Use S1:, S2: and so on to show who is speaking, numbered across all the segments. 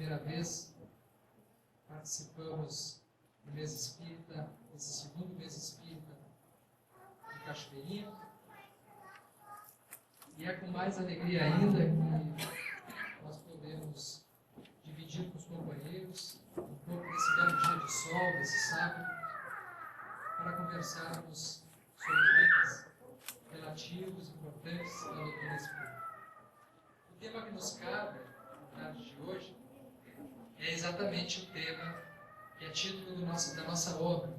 S1: primeira vez participamos do mês espírita, esse segundo mês espírita de Cachoeirinha. E é com mais alegria ainda que nós podemos dividir com os companheiros um pouco desse belo dia de sol, desse sábado, para conversarmos sobre temas relativos, importantes da doutrina espírita. O tema que nos cabe, na tarde de hoje, é exatamente o tema que é título da nossa obra,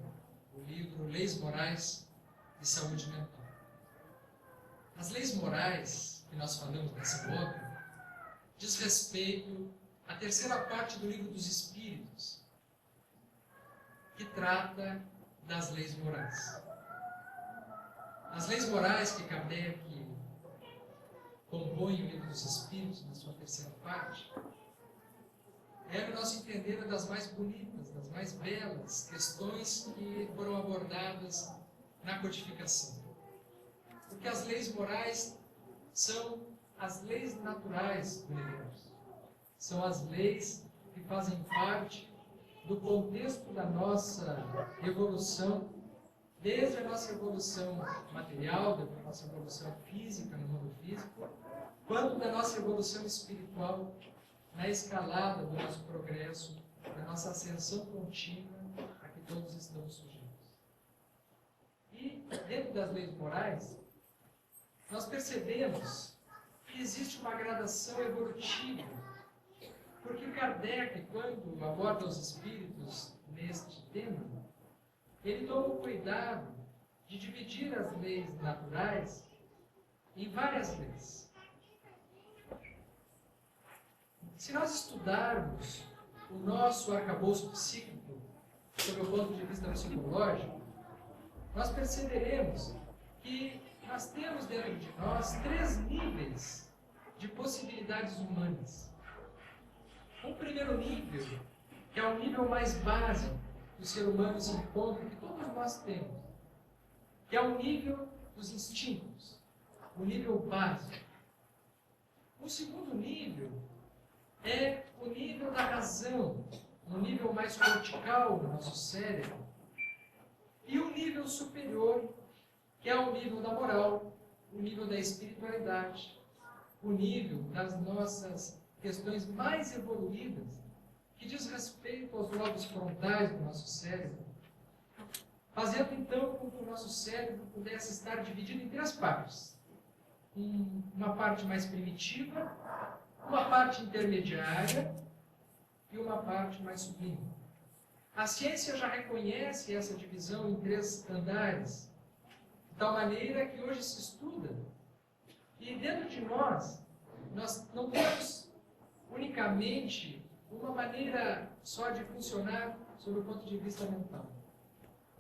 S1: o livro Leis Morais de Saúde Mental. As leis morais que nós falamos nessa obra diz respeito à terceira parte do Livro dos Espíritos, que trata das leis morais. As leis morais que Kardec compõe o Livro dos Espíritos, na sua terceira parte, é, no nosso entender, uma das mais bonitas, das mais belas questões que foram abordadas na codificação. Porque as leis morais são as leis naturais do universo. São as leis que fazem parte do contexto da nossa evolução, desde a nossa evolução material, da nossa evolução física, no mundo físico, quanto da nossa evolução espiritual, na escalada do nosso progresso, da nossa ascensão contínua a que todos estamos sujeitos. E, dentro das leis morais, nós percebemos que existe uma gradação evolutiva, porque Kardec, quando aborda os espíritos neste tema, ele toma o cuidado de dividir as leis naturais em várias leis. Se nós estudarmos o nosso arcabouço psíquico, sob o ponto de vista psicológico, nós perceberemos que nós temos dentro de nós 3 níveis de possibilidades humanas. Um primeiro nível, que é o nível mais básico que o ser humano se encontra, que todos nós temos, que é o nível dos instintos, o nível básico. O segundo nível é o nível da razão, um nível mais cortical no nosso cérebro, e o nível superior, que é o nível da moral, o nível da espiritualidade, o nível das nossas questões mais evoluídas, que diz respeito aos lobos frontais do nosso cérebro, fazendo então com que o nosso cérebro pudesse estar dividido em 3 partes. Uma parte mais primitiva, uma parte intermediária e uma parte mais sublime. A ciência já reconhece essa divisão em 3 andares, de tal maneira que hoje se estuda. E dentro de nós não temos unicamente uma maneira só de funcionar sob o ponto de vista mental.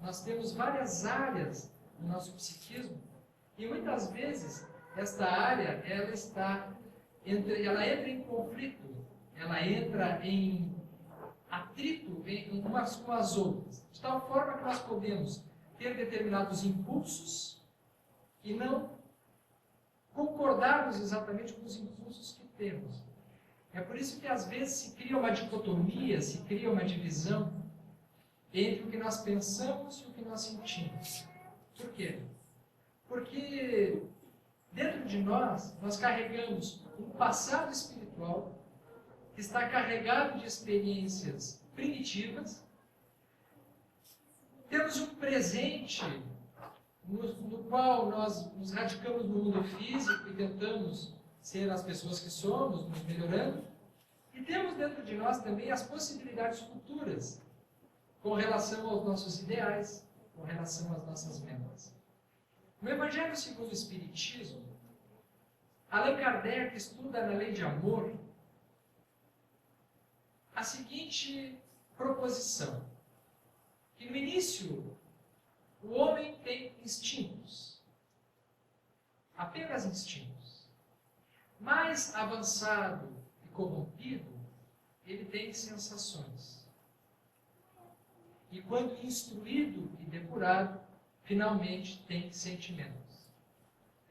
S1: Nós temos várias áreas no nosso psiquismo e muitas vezes esta área ela entra em conflito, ela entra em atrito umas com as outras, de tal forma que nós podemos ter determinados impulsos e não concordarmos exatamente com os impulsos que temos. É por isso que às vezes se cria uma dicotomia, se cria uma divisão entre o que nós pensamos e o que nós sentimos. Por quê? Porque dentro de nós carregamos um passado espiritual que está carregado de experiências primitivas. Temos um presente no qual nós nos radicamos no mundo físico e tentamos ser as pessoas que somos, nos melhorando. E temos dentro de nós também as possibilidades futuras com relação aos nossos ideais, com relação às nossas metas. No Evangelho segundo o Espiritismo, Allan Kardec estuda na Lei de Amor a seguinte proposição, que no início o homem tem instintos, apenas instintos. Mais avançado e corrompido, ele tem sensações. E quando instruído e depurado, finalmente tem sentimentos.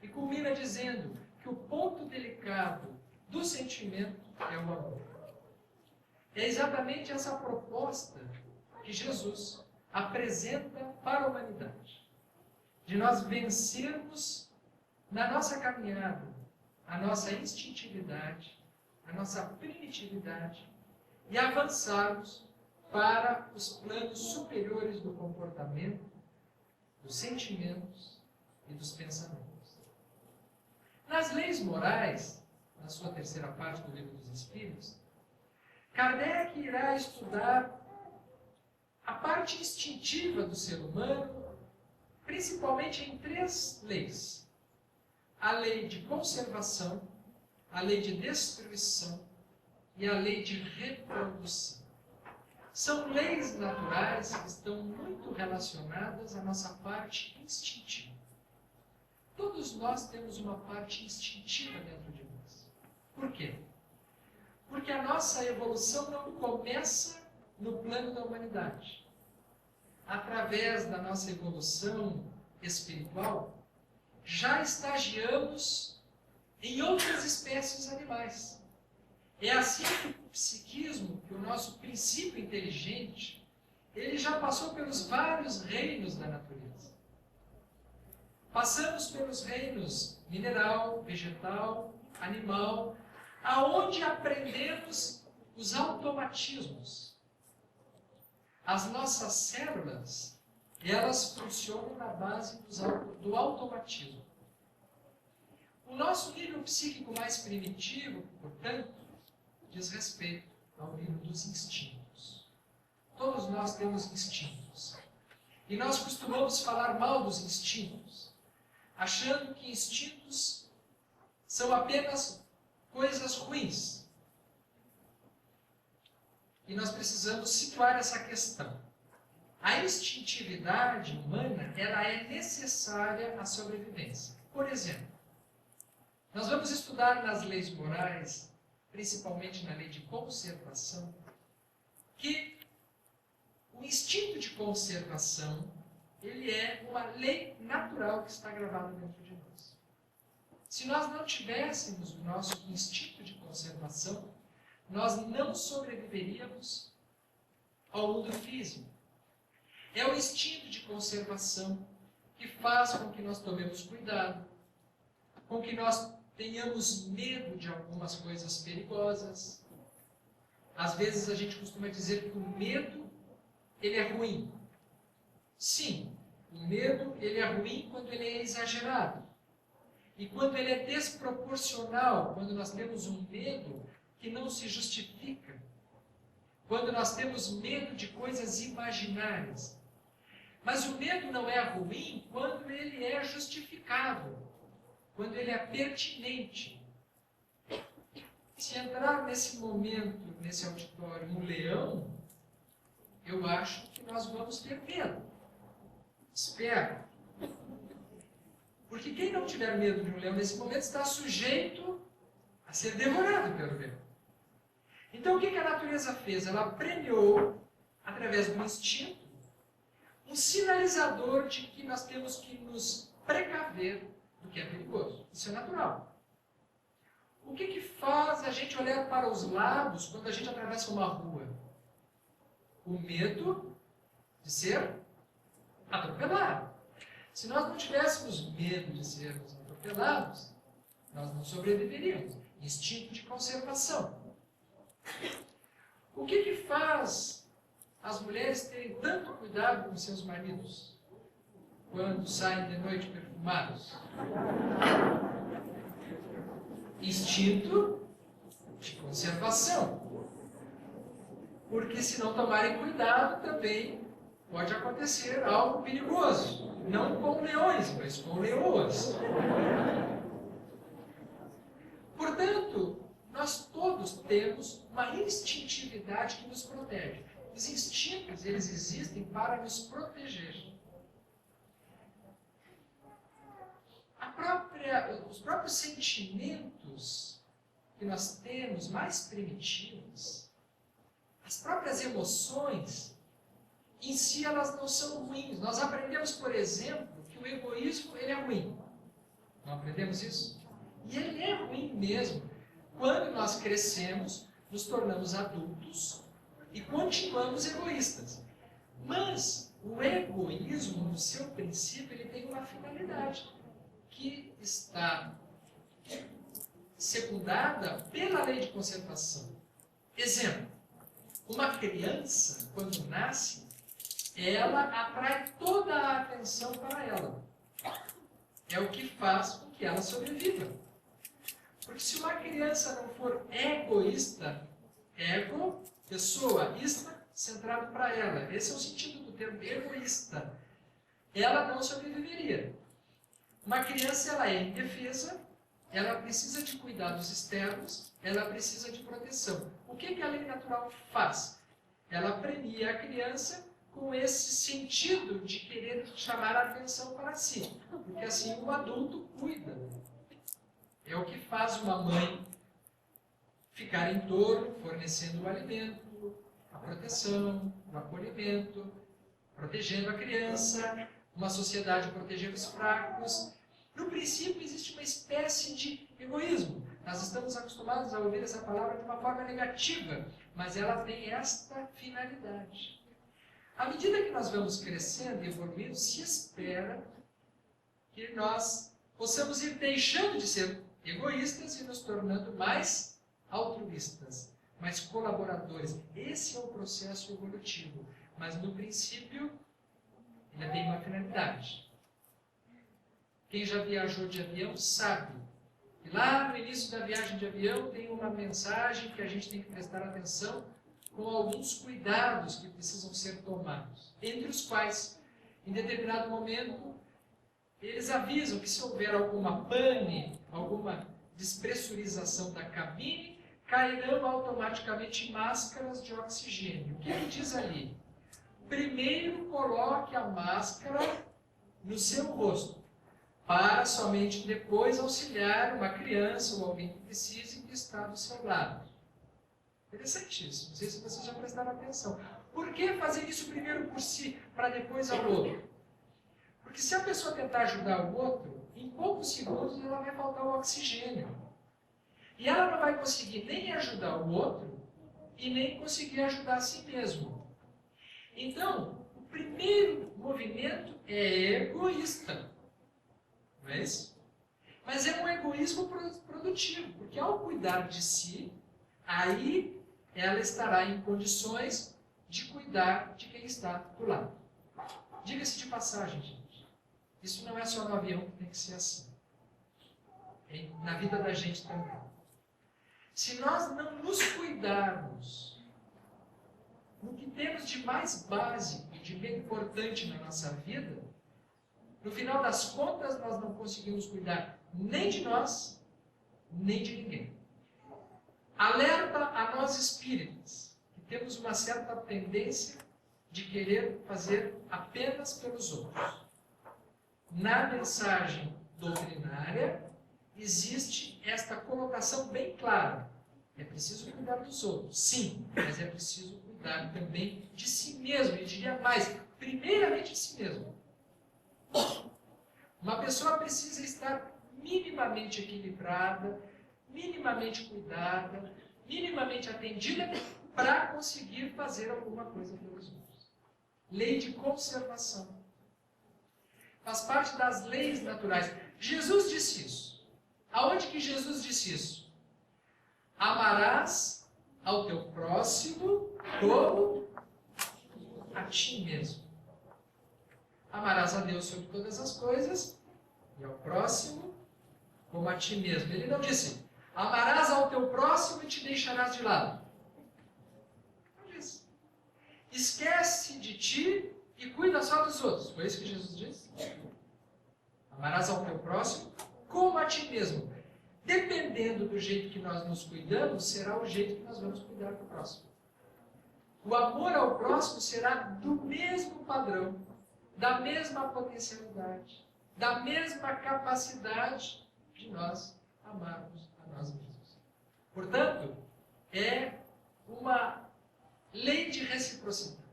S1: E culmina dizendo que o ponto delicado do sentimento é o amor. É exatamente essa proposta que Jesus apresenta para a humanidade. De nós vencermos na nossa caminhada a nossa instintividade, a nossa primitividade e avançarmos para os planos superiores do comportamento, dos sentimentos e dos pensamentos. Nas leis morais, na sua terceira parte do Livro dos Espíritos, Kardec irá estudar a parte instintiva do ser humano, principalmente em 3 leis. A lei de conservação, a lei de destruição e a lei de reprodução. São leis naturais que estão muito relacionadas à nossa parte instintiva. Todos nós temos uma parte instintiva dentro de nós. Por quê? Porque a nossa evolução não começa no plano da humanidade. Através da nossa evolução espiritual, já estagiamos em outras espécies animais. É assim que o psiquismo, que o nosso princípio inteligente, ele já passou pelos vários reinos da natureza. Passamos pelos reinos mineral, vegetal, animal, aonde aprendemos os automatismos. As nossas células, elas funcionam na base do automatismo. O nosso nível psíquico mais primitivo, portanto, diz respeito ao nível dos instintos. Todos nós temos instintos. E nós costumamos falar mal dos instintos, achando que instintos são apenas coisas ruins. E nós precisamos situar essa questão. A instintividade humana, ela é necessária à sobrevivência. Por exemplo, nós vamos estudar nas leis morais, principalmente na lei de conservação, que o instinto de conservação, ele é uma lei natural que está gravada dentro de nós. Se nós não tivéssemos o nosso instinto de conservação, nós não sobreviveríamos ao mundo físico. É o instinto de conservação que faz com que nós tomemos cuidado, com que nós tenhamos medo de algumas coisas perigosas. Às vezes a gente costuma dizer que o medo, ele é ruim. Sim, o medo, ele é ruim quando ele é exagerado. E quando ele é desproporcional, quando nós temos um medo que não se justifica. Quando nós temos medo de coisas imaginárias. Mas o medo não é ruim quando ele é justificável, quando ele é pertinente. Se entrar nesse momento, nesse auditório, um leão, eu acho que nós vamos ter medo. Espero. Porque quem não tiver medo de um leão nesse momento está sujeito a ser devorado pelo leão. Então o que a natureza fez? Ela premiou, através do instinto, um sinalizador de que nós temos que nos precaver do que é perigoso. Isso é natural. O que faz a gente olhar para os lados quando a gente atravessa uma rua? O medo de ser atropelado. Se nós não tivéssemos medo de sermos atropelados, nós não sobreviveríamos. Instinto de conservação. O que faz as mulheres terem tanto cuidado com seus maridos quando saem de noite perfumados? Instinto de conservação. Porque se não tomarem cuidado também pode acontecer algo perigoso. Não com leões, mas com leoas. Portanto, nós todos temos uma instintividade que nos protege. Os instintos, eles existem para nos proteger. Os próprios sentimentos que nós temos mais primitivos, as próprias emoções, em si elas não são ruins. Nós aprendemos, por exemplo, que o egoísmo ele é ruim. Não aprendemos isso? E ele é ruim mesmo. Quando nós crescemos, nos tornamos adultos e continuamos egoístas. Mas o egoísmo, no seu princípio, ele tem uma finalidade que está secundada pela lei de conservação. Exemplo, uma criança, quando nasce, ela atrai toda a atenção para ela. É o que faz com que ela sobreviva. Porque se uma criança não for egoísta, ego, pessoa, ista, centrado para ela. Esse é o sentido do termo egoísta. Ela não sobreviveria. Uma criança, ela é indefesa, ela precisa de cuidados externos, ela precisa de proteção. O que a lei natural faz? Ela premia a criança com esse sentido de querer chamar a atenção para si. Porque assim o adulto cuida. É o que faz uma mãe ficar em torno, fornecendo o alimento, a proteção, o acolhimento, protegendo a criança, uma sociedade protegendo os fracos. No princípio, existe uma espécie de egoísmo. Nós estamos acostumados a ouvir essa palavra de uma forma negativa, mas ela tem esta finalidade. À medida que nós vamos crescendo e evoluindo, se espera que nós possamos ir deixando de ser egoístas e nos tornando mais altruístas, mais colaboradores. Esse é o processo evolutivo. Mas, no princípio, ainda tem uma finalidade. Quem já viajou de avião sabe que lá no início da viagem de avião tem uma mensagem que a gente tem que prestar atenção com alguns cuidados que precisam ser tomados. Entre os quais, em determinado momento, eles avisam que se houver alguma pane, alguma despressurização da cabine, cairão automaticamente máscaras de oxigênio. O que ele diz ali? Primeiro coloque a máscara no seu rosto, para somente depois auxiliar uma criança ou alguém que precise que está do seu lado. Interessantíssimo. Não sei se vocês já prestaram atenção. Por que fazer isso primeiro por si, para depois ao outro? Porque se a pessoa tentar ajudar o outro, em poucos segundos ela vai faltar o oxigênio. E ela não vai conseguir nem ajudar o outro e nem conseguir ajudar a si mesmo. Então, o primeiro movimento é egoísta. Não é isso? Mas é um egoísmo produtivo, porque ao cuidar de si, aí ela estará em condições de cuidar de quem está do lado. Diga-se de passagem, gente. Isso não é só no avião que tem que ser assim. É na vida da gente também. Se nós não nos cuidarmos no que temos de mais básico e de bem importante na nossa vida, no final das contas nós não conseguimos cuidar nem de nós, nem de ninguém. Alerta a nós espíritas, que temos uma certa tendência de querer fazer apenas pelos outros. Na mensagem doutrinária, existe esta colocação bem clara. É preciso cuidar dos outros, sim, mas é preciso cuidar também de si mesmo, e diria mais, primeiramente de si mesmo. Uma pessoa precisa estar minimamente equilibrada, minimamente cuidada, minimamente atendida para conseguir fazer alguma coisa pelos outros. Lei de conservação. Faz parte das leis naturais. Jesus disse isso. Aonde que Jesus disse isso? Amarás ao teu próximo como a ti mesmo. Amarás a Deus sobre todas as coisas e ao próximo como a ti mesmo. Ele não disse, amarás ao teu próximo e te deixarás de lado. Não disse. Esquece de ti e cuida só dos outros. Foi isso que Jesus disse? Amarás ao teu próximo como a ti mesmo. Dependendo do jeito que nós nos cuidamos, será o jeito que nós vamos cuidar do próximo. O amor ao próximo será do mesmo padrão, da mesma potencialidade, da mesma capacidade de nós amarmos a nós mesmos. Portanto, é uma lei de reciprocidade.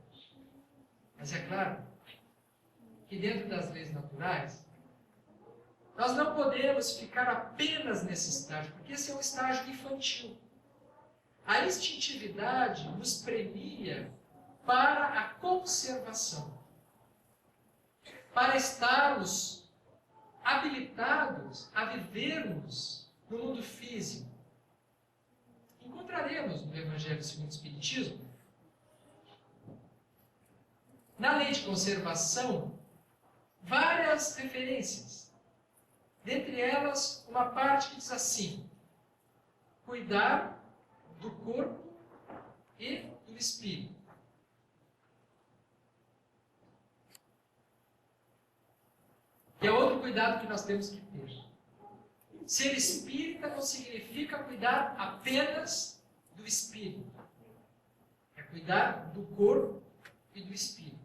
S1: Mas é claro que dentro das leis naturais, nós não podemos ficar apenas nesse estágio, porque esse é um estágio infantil. a instintividade nos premia para a conservação, para estarmos habilitados a vivermos no mundo físico. Encontraremos no Evangelho segundo o Espiritismo, na lei de conservação, várias referências. Dentre elas, uma parte que diz assim: cuidar do corpo e do espírito. Que é outro cuidado que nós temos que ter. Ser espírita não significa cuidar apenas do espírito. É cuidar do corpo e do espírito.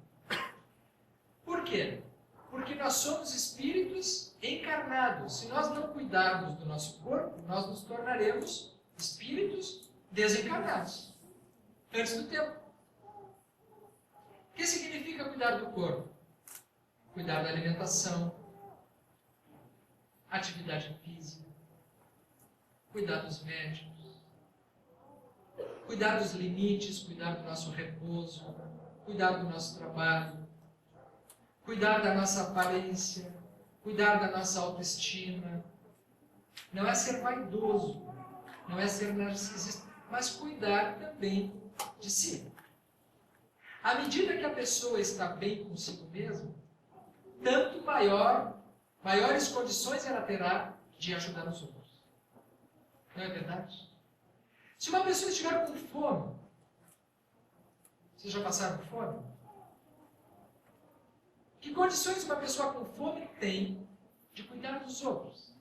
S1: Por quê? Porque nós somos espíritos encarnados. Se nós não cuidarmos do nosso corpo, nós nos tornaremos espíritos desencarnados. Antes do tempo. O que significa cuidar do corpo? Cuidar da alimentação, atividade física, cuidar dos médicos, cuidar dos limites, cuidar do nosso repouso, cuidar do nosso trabalho, cuidar da nossa aparência, cuidar da nossa autoestima. Não é ser vaidoso, não é ser narcisista, mas cuidar também de si. À medida que a pessoa está bem consigo mesma, tanto maiores condições ela terá de ajudar os outros. Não é verdade? Se uma pessoa estiver com fome, vocês já passaram por fome? Que condições uma pessoa com fome tem de cuidar dos outros?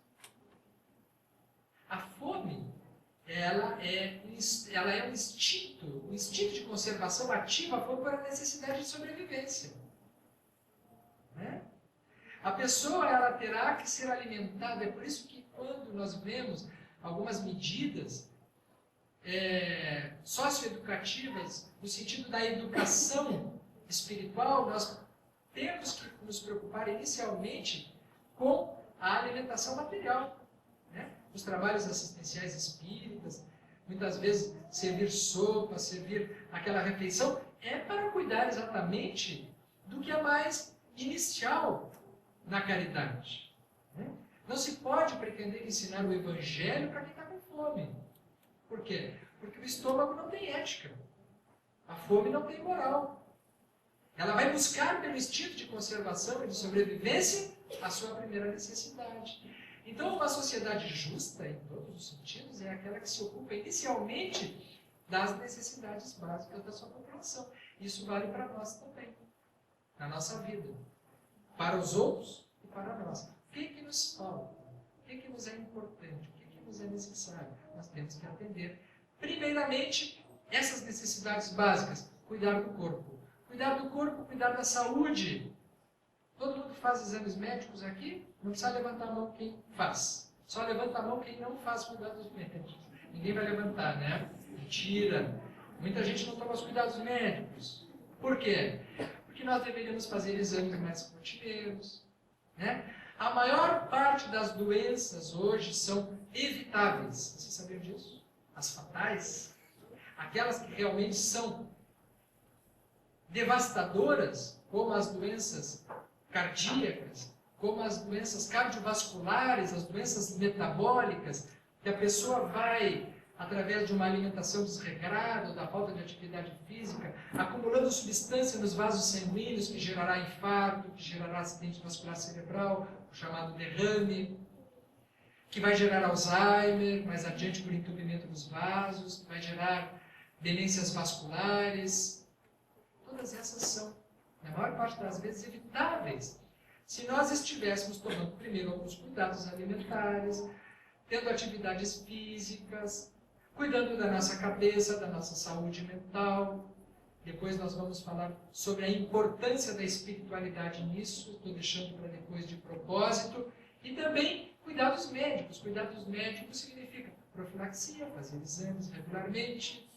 S1: A fome, ela é um instinto de conservação ativa foi por a necessidade de sobrevivência. Né? A pessoa ela terá que ser alimentada. É por isso que quando nós vemos algumas medidas socioeducativas, no sentido da educação espiritual, nós temos que nos preocupar inicialmente com a alimentação material. Né? Os trabalhos assistenciais espíritas, muitas vezes servir sopa, servir aquela refeição, é para cuidar exatamente do que é mais inicial na caridade. Né? Não se pode pretender ensinar o Evangelho para quem está com fome. Por quê? Porque o estômago não tem ética. A fome não tem moral. Ela vai buscar pelo instinto de conservação e de sobrevivência a sua primeira necessidade. Então, uma sociedade justa, em todos os sentidos, é aquela que se ocupa inicialmente das necessidades básicas da sua população. Isso vale para nós também, na nossa vida. Para os outros e para nós. O que nos falta? O que nos é importante? O que nos é necessário? Nós temos que atender, primeiramente, essas necessidades básicas. Cuidar do corpo. Cuidar do corpo, cuidar da saúde. Todo mundo que faz exames médicos aqui, não precisa levantar a mão quem faz. Só levanta a mão quem não faz cuidados médicos. Ninguém vai levantar, né? Mentira. Muita gente não toma os cuidados médicos. Por quê? Porque nós deveríamos fazer exames mais rotineiros. Né? A maior parte das doenças hoje são evitáveis. Vocês sabiam disso? As fatais, aquelas que realmente são devastadoras, como as doenças cardíacas, como as doenças cardiovasculares, as doenças metabólicas, que a pessoa vai, através de uma alimentação desregrada, da falta de atividade física, acumulando substância nos vasos sanguíneos, que gerará infarto, que gerará acidente vascular cerebral, o chamado derrame, que vai gerar Alzheimer, mais adiante por entupimento dos vasos, que vai gerar demências vasculares. Todas essas são, na maior parte das vezes, evitáveis. Se nós estivéssemos tomando primeiro alguns cuidados alimentares, tendo atividades físicas, cuidando da nossa cabeça, da nossa saúde mental. Depois nós vamos falar sobre a importância da espiritualidade nisso, estou deixando para depois de propósito. E também cuidados médicos. Cuidados médicos significa profilaxia, fazer exames regularmente.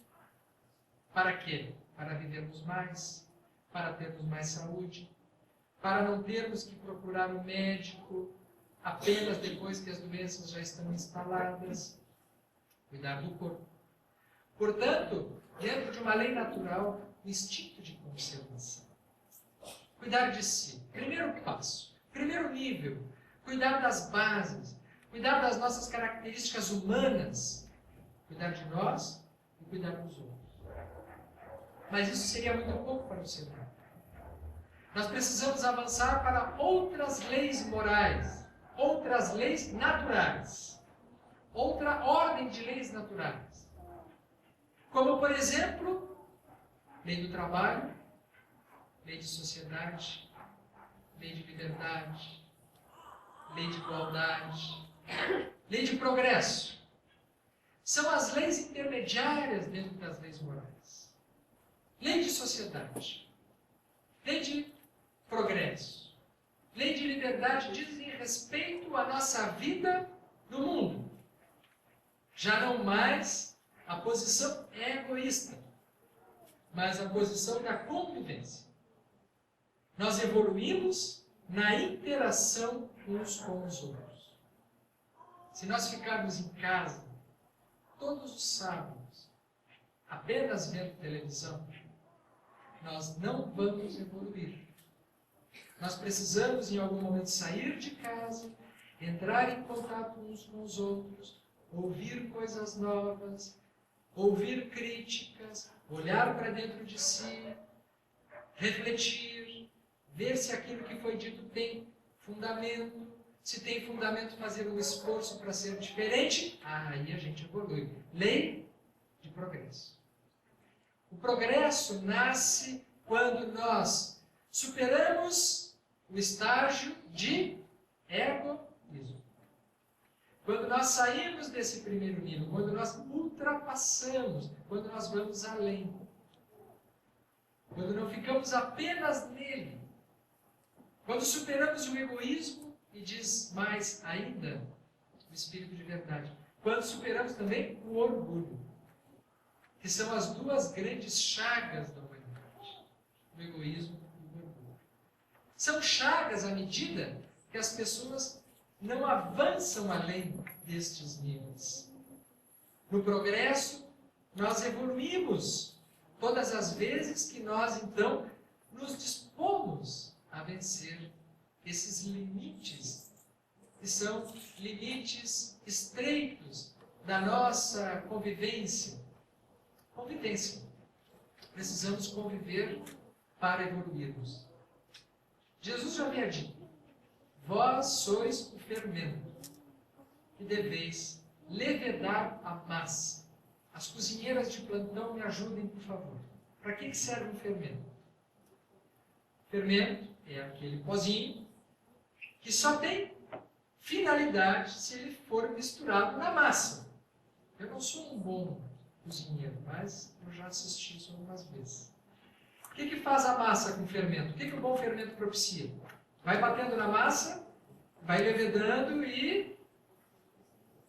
S1: Para quê? Para vivermos mais, para termos mais saúde, para não termos que procurar um médico apenas depois que as doenças já estão instaladas. Cuidar do corpo. Portanto, dentro de uma lei natural, o instinto de conservação. Cuidar de si. Primeiro passo. Primeiro nível. Cuidar das bases. Cuidar das nossas características humanas. Cuidar de nós e cuidar dos outros. Mas isso seria muito pouco para o ser humano. Nós precisamos avançar para outras leis morais, outras leis naturais, outra ordem de leis naturais. Como, por exemplo, lei do trabalho, lei de sociedade, lei de liberdade, lei de igualdade, lei de progresso. São as leis intermediárias dentro das leis morais. Lei de sociedade, lei de progresso, lei de liberdade dizem respeito à nossa vida no mundo. Já não mais a posição egoísta, mas a posição da convivência. Nós evoluímos na interação uns com os outros. Se nós ficarmos em casa todos os sábados apenas vendo televisão, nós não vamos evoluir. Nós precisamos, em algum momento, sair de casa, entrar em contato uns com os outros, ouvir coisas novas, ouvir críticas, olhar para dentro de si, refletir, ver se aquilo que foi dito tem fundamento. Se tem fundamento, fazer um esforço para ser diferente, aí a gente evolui. Lei de progresso. O progresso nasce quando nós superamos o estágio de egoísmo. Quando nós saímos desse primeiro nível, quando nós ultrapassamos, quando nós vamos além. Quando não ficamos apenas nele. Quando superamos o egoísmo e diz mais ainda o espírito de verdade. Quando superamos também o orgulho. Que são as duas grandes chagas da humanidade. O egoísmo e o orgulho. São chagas à medida que as pessoas não avançam além destes níveis. No progresso, nós evoluímos todas as vezes que nós, então, nos dispomos a vencer esses limites, que são limites estreitos da nossa convivência. Convivência. Precisamos conviver para evoluirmos. Jesus já havia dito: vós sois o fermento, e deveis levedar a massa. As cozinheiras de plantão me ajudem, por favor. Para que serve um fermento? Fermento é aquele pozinho que só tem finalidade se ele for misturado na massa. Eu não sou um bom cozinheiro, mas eu já assisti isso algumas vezes. O que faz a massa com fermento? O que o bom fermento propicia? Vai batendo na massa, vai levedando e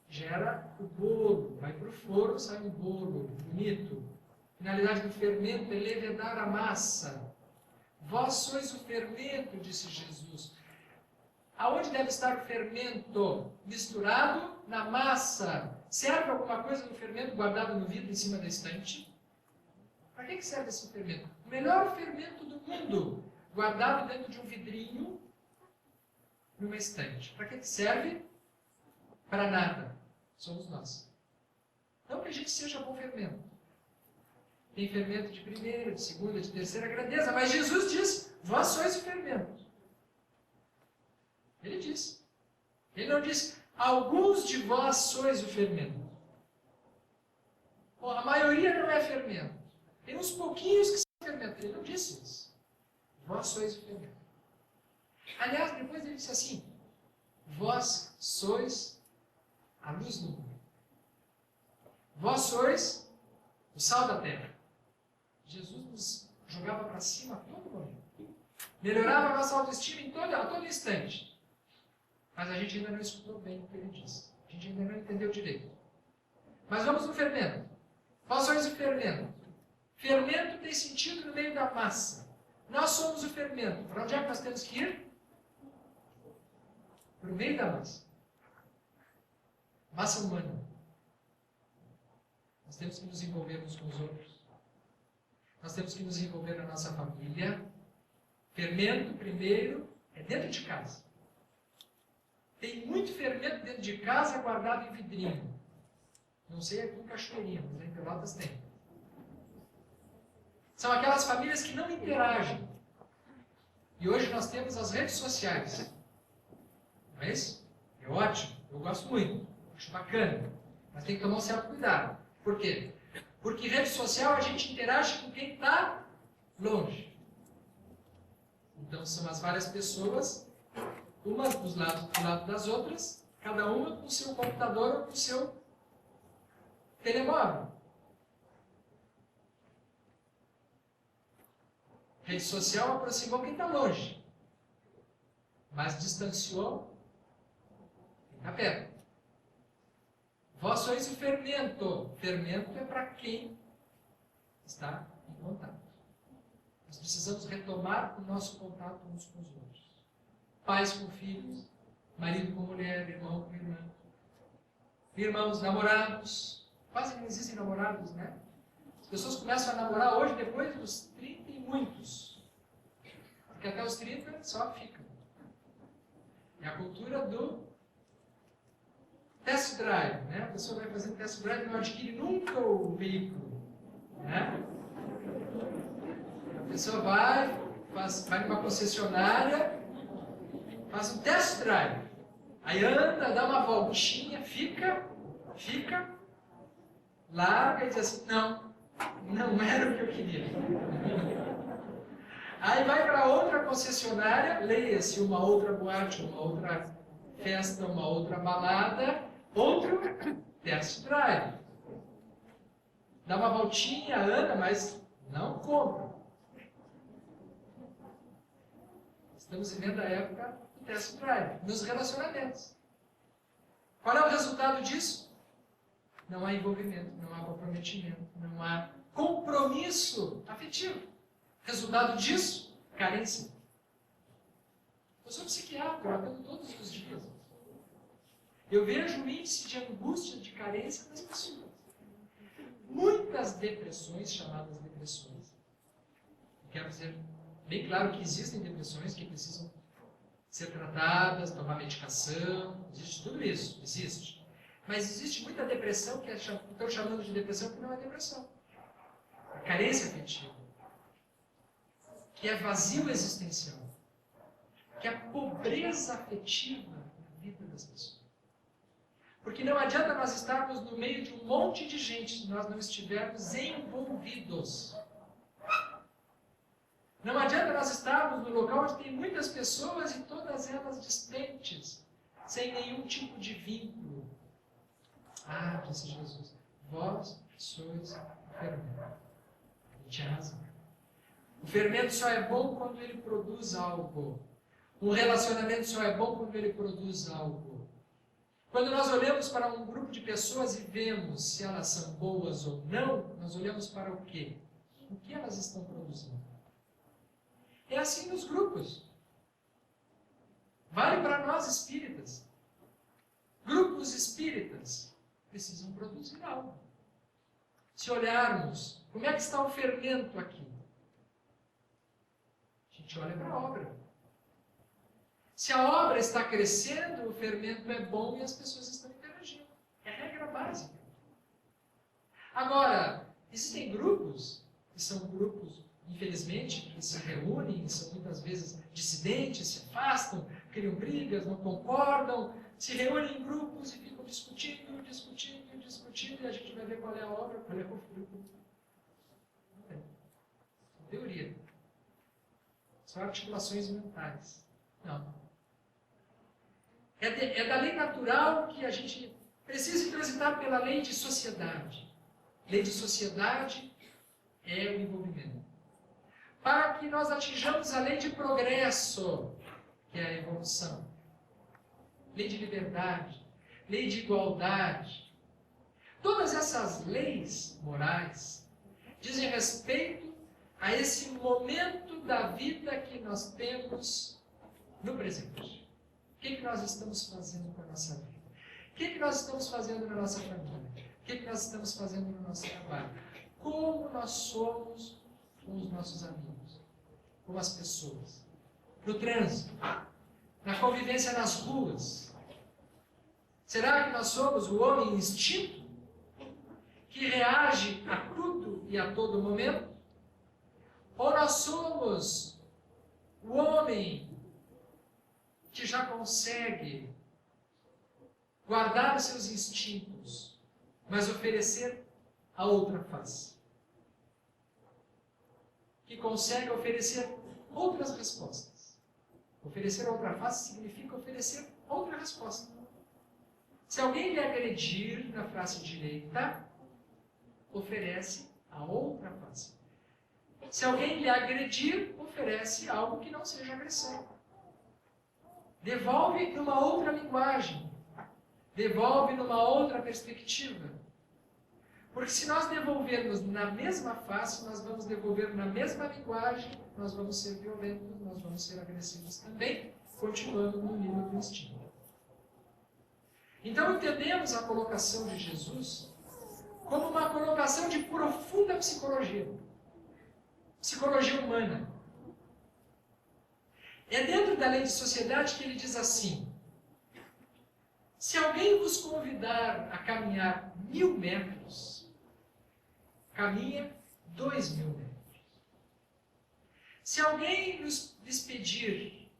S1: gera o bolo. Vai para o forno, sai um bolo bonito. A finalidade do fermento é levedar a massa. Vós sois o fermento, disse Jesus. Aonde deve estar o fermento? Misturado na massa. Serve alguma coisa no fermento guardado no vidro em cima da estante? Para que serve esse fermento? O melhor fermento do mundo, guardado dentro de um vidrinho, numa estante. Para que serve? Para nada. Somos nós. Não que a gente seja bom fermento. Tem fermento de primeira, de segunda, de terceira grandeza, mas Jesus diz: vós sois o fermento. Ele diz. Ele não diz: alguns de vós sois o fermento. Bom, a maioria não é fermento. Tem uns pouquinhos que são fermento. Ele não disse isso. Vós sois o fermento. Aliás, depois ele disse assim: vós sois a luz do mundo. Vós sois o sal da terra. Jesus nos jogava para cima a todo momento. Melhorava a nossa autoestima a todo instante. Mas a gente ainda não escutou bem o que ele disse. A gente ainda não entendeu direito. Mas vamos no fermento. Vós sois o fermento. Fermento tem sentido no meio da massa. Nós somos o fermento. Para onde é que nós temos que ir? Para o meio da massa. Massa humana. Nós temos que nos envolver uns com os outros. Nós temos que nos envolver na nossa família. Fermento, primeiro, é dentro de casa. Tem muito fermento dentro de casa guardado em vidrinho. Não sei aqui em Cachoeirinha, mas em Pelotas tem. São aquelas famílias que não interagem. E hoje nós temos as redes sociais. Não é isso? É ótimo, eu gosto muito, acho bacana. Mas tem que tomar um certo cuidado. Por quê? Porque rede social a gente interage com quem está longe. Então são as várias pessoas, uma do lado das outras, cada uma com o seu computador ou com o seu telemóvel. Rede social aproximou quem está longe, mas distanciou quem está perto. Vós sois o fermento. Fermento é para quem está em contato. Nós precisamos retomar o nosso contato uns com os outros. Pais com filhos, marido com mulher, irmão com irmã. Irmãos, namorados. Quase não existem namorados, né? As pessoas começam a namorar hoje depois dos 30 e muitos. Porque até os 30 só ficam. É a cultura do test drive, né? A pessoa vai fazer um test drive e não adquire nunca o veículo, né? A pessoa vai numa concessionária, faz um test drive, aí anda, dá uma voltinha, fica, larga e diz assim, não era o que eu queria. Aí vai para outra concessionária, leia-se uma outra boate, uma outra festa, uma outra balada, outro test drive. Dá uma voltinha, anda, mas não compra. Estamos vivendo a época do test drive, nos relacionamentos. Qual é o resultado disso? Não há envolvimento, não há comprometimento, não há compromisso afetivo. Resultado disso? Carência. Eu sou psiquiatra, eu atendo todos os dias. Eu vejo o índice de angústia, de carência das pessoas. Muitas depressões, chamadas depressões. Quero dizer bem claro que existem depressões que precisam ser tratadas, tomar medicação, existe tudo isso, existe. Mas existe muita depressão que estão chamando de depressão que não é depressão. A carência afetiva. Que é vazio existencial. Que é a pobreza afetiva na vida das pessoas. Porque não adianta nós estarmos no meio de um monte de gente se nós não estivermos envolvidos. Não adianta nós estarmos no local onde tem muitas pessoas e todas elas distantes, sem nenhum tipo de vínculo. Ah, disse Jesus, vós sois o fermento. Ele tinha razão. O fermento só é bom quando ele produz algo. Um relacionamento só é bom quando ele produz algo. Quando nós olhamos para um grupo de pessoas e vemos se elas são boas ou não, nós olhamos para o quê? O que elas estão produzindo. É assim nos grupos. Vale para nós espíritas. Grupos espíritas precisam produzir algo. Se olharmos, como é que está o fermento aqui? A gente olha para a obra. Se a obra está crescendo, o fermento é bom e as pessoas estão interagindo. É a regra básica. Agora, existem grupos, que são grupos, infelizmente, que se reúnem, são muitas vezes dissidentes, se afastam, criam brigas, não concordam, se reúnem em grupos e ficam discutindo, e a gente vai ver qual é a obra, qual é o fruto. Não tem. Teoria. São articulações mentais. Não. É da lei natural que a gente precisa transitar pela lei de sociedade. Lei de sociedade é o envolvimento. Para que nós atinjamos a lei de progresso, que é a evolução. Lei de liberdade, lei de igualdade. Todas essas leis morais dizem respeito a esse momento da vida que nós temos no presente. O que nós estamos fazendo com a nossa vida? O que nós estamos fazendo na nossa família? O que nós estamos fazendo no nosso trabalho? Como nós somos com os nossos amigos, com as pessoas, no trânsito, na convivência nas ruas. Será que nós somos o homem instinto que reage a tudo e a todo momento? Ou nós somos o homem que já consegue guardar os seus instintos, mas oferecer a outra face? Que consegue oferecer outras respostas. Oferecer outra face significa oferecer outra resposta. Se alguém lhe agredir na face direita, oferece a outra face. Se alguém lhe agredir, oferece algo que não seja agressão. Devolve numa outra linguagem. Devolve numa outra perspectiva. Porque se nós devolvermos na mesma face, nós vamos devolver na mesma linguagem, nós vamos ser violentos, nós vamos ser agressivos também, continuando no nível do instinto. Então entendemos a colocação de Jesus como uma colocação de profunda psicologia. Psicologia humana. É dentro da lei de sociedade que ele diz assim: se alguém vos convidar a caminhar 1000 metros, caminha 2000 metros. Se alguém lhes pedir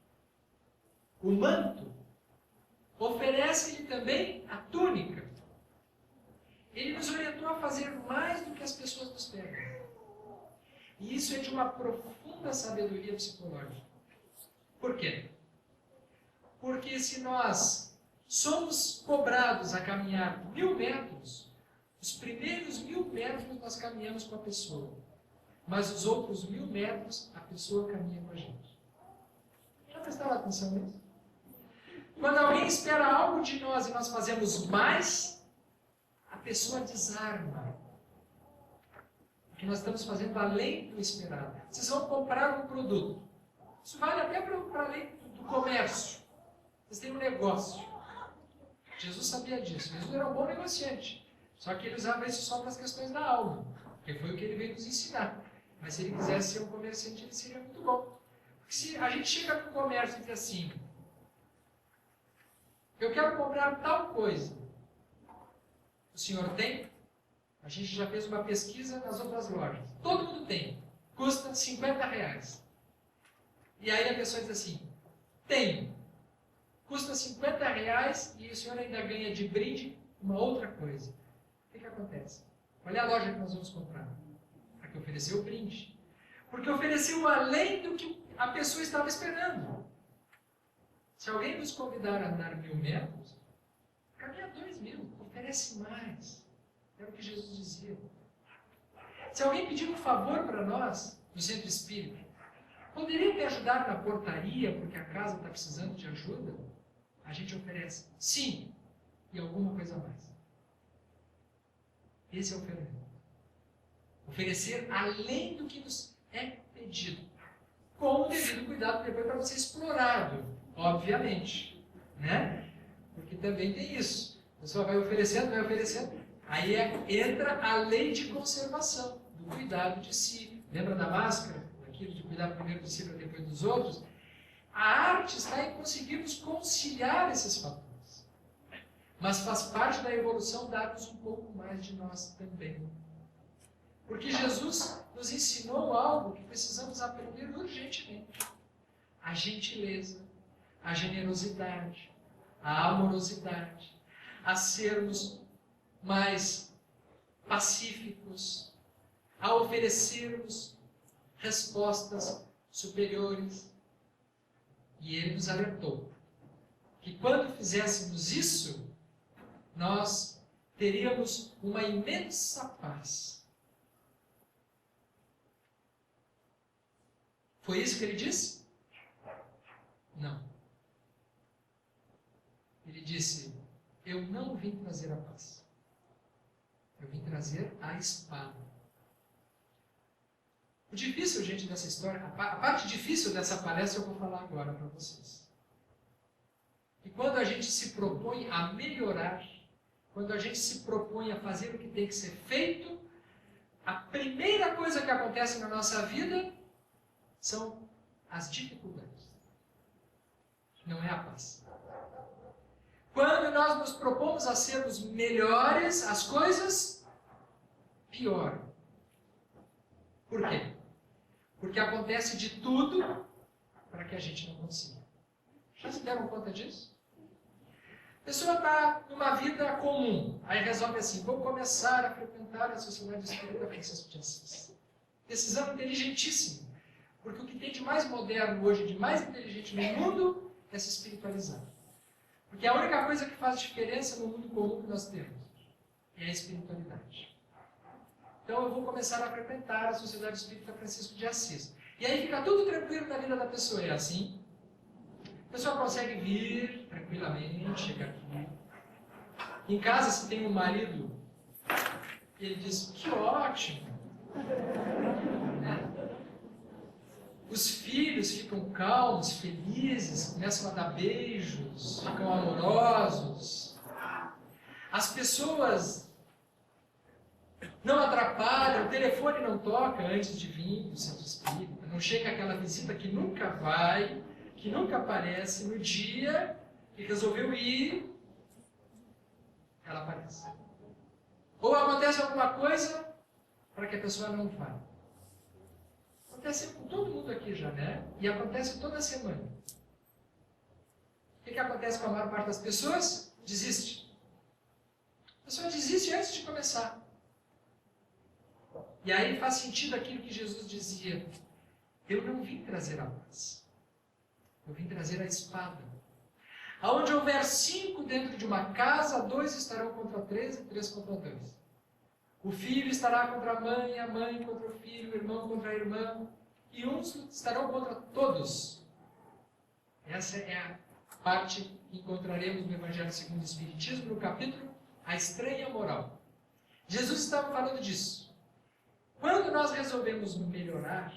S1: o manto, oferece-lhe também a túnica. Ele nos orientou a fazer mais do que as pessoas nos pedem. E isso é de uma profunda sabedoria psicológica. Por quê? Porque se nós somos cobrados a caminhar 1000 metros, os primeiros 1000 metros nós caminhamos com a pessoa. Mas os outros 1000 metros, a pessoa caminha com a gente. Já prestaram atenção nisso? Quando alguém espera algo de nós e nós fazemos mais, a pessoa desarma. Porque nós estamos fazendo além do esperado. Vocês vão comprar um produto. Isso vale até para além do comércio. Vocês têm um negócio. Jesus sabia disso. Jesus era um bom negociante. Só que ele usava isso só para as questões da alma. Que foi o que ele veio nos ensinar. Mas se ele quisesse ser um comerciante, ele seria muito bom. Porque se a gente chega no comércio e diz assim: eu quero comprar tal coisa. O senhor tem? A gente já fez uma pesquisa nas outras lojas. Todo mundo tem. Custa 50 reais. E aí a pessoa diz assim: tenho. Custa 50 reais e o senhor ainda ganha de brinde uma outra coisa. O que acontece? Qual é a loja que nós vamos comprar? A que ofereceu o brinde. Porque ofereceu além do que a pessoa estava esperando. Se alguém nos convidar a andar 1000 metros, caminha 2000, oferece mais. Era o que Jesus dizia. Se alguém pedir um favor para nós, no centro espírita, poderia me ajudar na portaria, porque a casa está precisando de ajuda? A gente oferece sim, e alguma coisa a mais. Esse é o fenômeno. Oferecer além do que nos é pedido. Com o devido cuidado depois para não ser explorado, obviamente. Né? Porque também tem isso. A pessoa vai oferecendo, aí entra a lei de conservação, do cuidado de si. Lembra da máscara? Aquilo de cuidar primeiro de si para depois dos outros? A arte está em conseguirmos conciliar esses fatores. Mas faz parte da evolução darmos um pouco mais de nós também. Porque Jesus nos ensinou algo que precisamos aprender urgentemente. A gentileza, a generosidade, a amorosidade, a sermos mais pacíficos, a oferecermos respostas superiores. E ele nos alertou que quando fizéssemos isso, nós teríamos uma imensa paz. Foi isso que ele disse? Não. Ele disse: eu não vim trazer a paz. Eu vim trazer a espada. O difícil, gente, dessa história, a parte difícil dessa palestra eu vou falar agora para vocês. E quando a gente se propõe a melhorar, quando a gente se propõe a fazer o que tem que ser feito, a primeira coisa que acontece na nossa vida são as dificuldades. Não é a paz. Quando nós nos propomos a sermos melhores, as coisas pioram. Por quê? Porque acontece de tudo para que a gente não consiga. Já se deram conta disso? A pessoa está numa vida comum, aí resolve assim, vou começar a frequentar a Sociedade Espírita Francisco de Assis. Decisão inteligentíssima, porque o que tem de mais moderno hoje, de mais inteligente no mundo, é se espiritualizar. Porque a única coisa que faz diferença no mundo comum que nós temos é a espiritualidade. Então eu vou começar a frequentar a Sociedade Espírita Francisco de Assis. E aí fica tudo tranquilo na vida da pessoa, é assim? A pessoa consegue vir tranquilamente, chega aqui. Em casa, se tem um marido, ele diz, que ótimo. Os filhos ficam calmos, felizes, começam a dar beijos, ficam amorosos. As pessoas não atrapalham, o telefone não toca antes de vir do centro espírita. Não chega aquela visita que nunca vai, que nunca aparece. No dia que resolveu ir, ela aparece. Ou acontece alguma coisa para que a pessoa não vá. Acontece com todo mundo aqui já, né? E acontece toda semana. O que acontece com a maior parte das pessoas? Desiste. A pessoa desiste antes de começar. E aí faz sentido aquilo que Jesus dizia. Eu não vim trazer a paz. Eu vim trazer a espada. Aonde houver 5 dentro de uma casa, 2 estarão contra 3 e 3 contra 2. O filho estará contra a mãe contra o filho, o irmão contra a irmã, e uns estarão contra todos. Essa é a parte que encontraremos no Evangelho segundo o Espiritismo, no capítulo A Estranha Moral. Jesus estava falando disso. Quando nós resolvemos melhorar,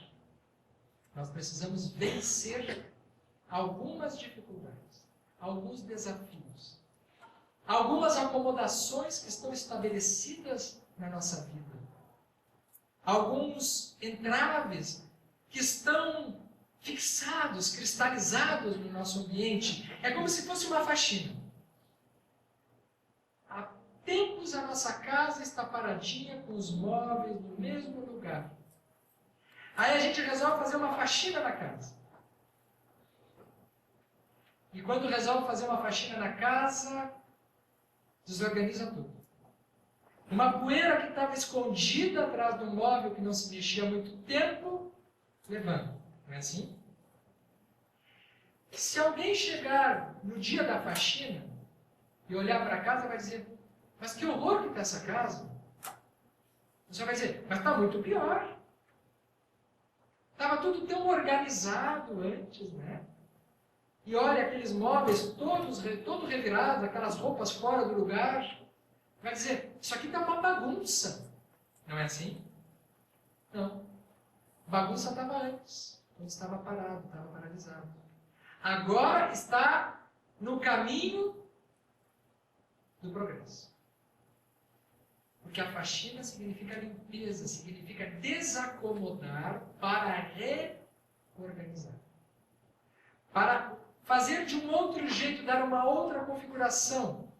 S1: nós precisamos vencer algumas dificuldades, alguns desafios, algumas acomodações que estão estabelecidas na nossa vida, alguns entraves que estão fixados, cristalizados no nosso ambiente. É como se fosse uma faxina. Há tempos a nossa casa está paradinha com os móveis no mesmo lugar. Aí a gente resolve fazer uma faxina na casa. E quando resolve fazer uma faxina na casa, desorganiza tudo. Uma poeira que estava escondida atrás do móvel que não se mexia há muito tempo, levanta. Não é assim? Se alguém chegar no dia da faxina e olhar para casa, vai dizer, mas que horror que está essa casa. Você vai dizer, mas está muito pior. Estava tudo tão organizado antes, né? E olha aqueles móveis todo revirados, aquelas roupas fora do lugar. Vai dizer, isso aqui está uma bagunça. Não é assim? Não. Bagunça estava antes, quando estava parado, estava paralisado. Agora está no caminho do progresso. Porque a faxina significa limpeza, significa desacomodar para reorganizar. Para fazer de um outro jeito, dar uma outra configuração.